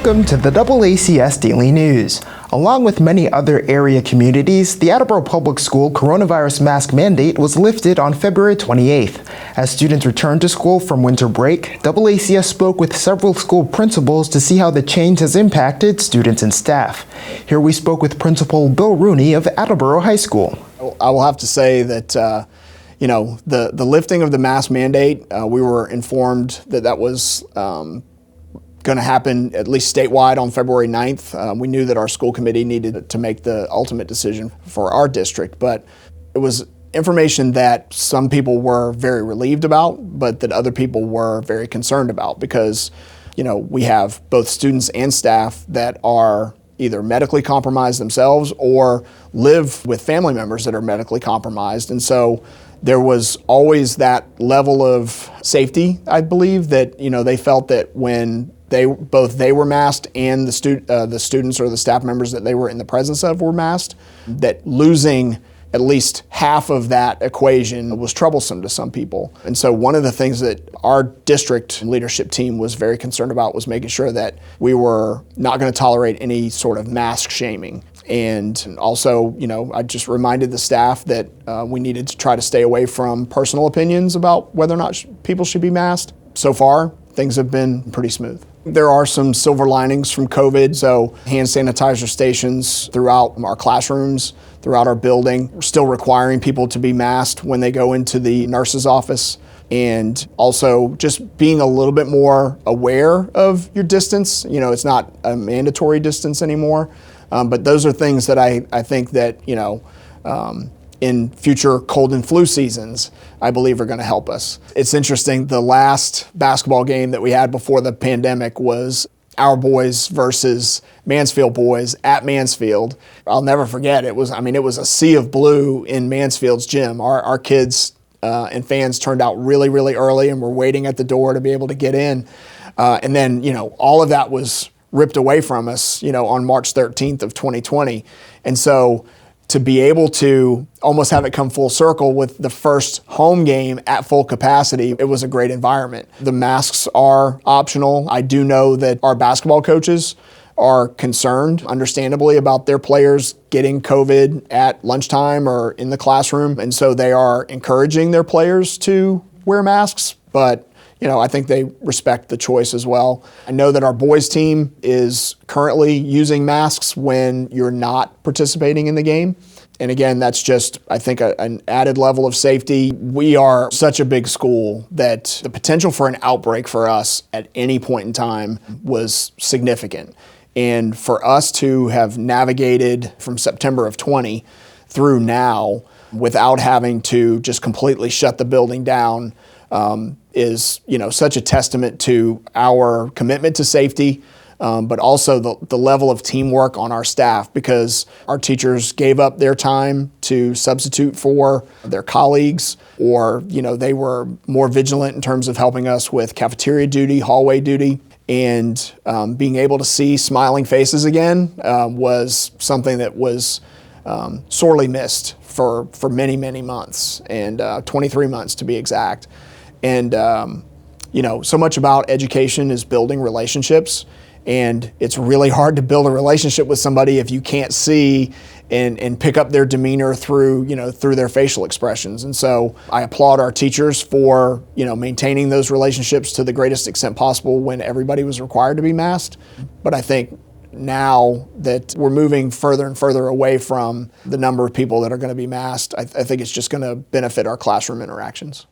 Welcome to the DoubleACS Daily News. Along with many other area communities, the Attleboro Public School coronavirus mask mandate was lifted on February 28th. As students returned to school from winter break, DoubleACS spoke with several school principals to see how the change has impacted students and staff. Here we spoke with Principal Bill Runey of Attleboro High School. I will have to say that the lifting of the mask mandate, we were informed that that was going to happen at least statewide on February 9th. We knew that our school committee needed to make the ultimate decision for our district, but it was information that some people were very relieved about, but that other people were very concerned about because, we have both students and staff that are either medically compromised themselves or live with family members that are medically compromised. And so there was always that level of safety, I believe, that, they felt that when they were masked and the students or the staff members that they were in the presence of were masked, that losing at least half of that equation was troublesome to some people. And so one of the things that our district leadership team was very concerned about was making sure that we were not going to tolerate any sort of mask shaming. And also, I just reminded the staff that we needed to try to stay away from personal opinions about whether or not people should be masked. So far, things have been pretty smooth. There are some silver linings from COVID, so hand sanitizer stations throughout our classrooms, throughout our building. We're still requiring people to be masked when they go into the nurse's office, and also just being a little bit more aware of your distance. It's not a mandatory distance anymore, but those are things that I think that, in future cold and flu seasons, I believe are going to help us. It's interesting, the last basketball game that we had before the pandemic was our boys versus Mansfield boys at Mansfield. I'll never forget, it was a sea of blue in Mansfield's gym. Our kids and fans turned out really, really early and were waiting at the door to be able to get in. And then, all of that was ripped away from us, on March 13th of 2020. And so to be able to almost have it come full circle with the first home game at full capacity, it was a great environment. The masks are optional. I do know that our basketball coaches are concerned, understandably, about their players getting COVID at lunchtime or in the classroom. And so they are encouraging their players to wear masks, but I think they respect the choice as well. I know that our boys team is currently using masks when you're not participating in the game. And again, that's just, I think, an added level of safety. We are such a big school that the potential for an outbreak for us at any point in time was significant. And for us to have navigated from September of 20 through now without having to just completely shut the building down is such a testament to our commitment to safety, but also the level of teamwork on our staff, because our teachers gave up their time to substitute for their colleagues, or they were more vigilant in terms of helping us with cafeteria duty, hallway duty, and being able to see smiling faces again was something that was sorely missed for many, many months, and 23 months to be exact. And, so much about education is building relationships, and it's really hard to build a relationship with somebody if you can't see and pick up their demeanor through their facial expressions. And so I applaud our teachers for, maintaining those relationships to the greatest extent possible when everybody was required to be masked. But I think now that we're moving further and further away from the number of people that are going to be masked, I think it's just going to benefit our classroom interactions.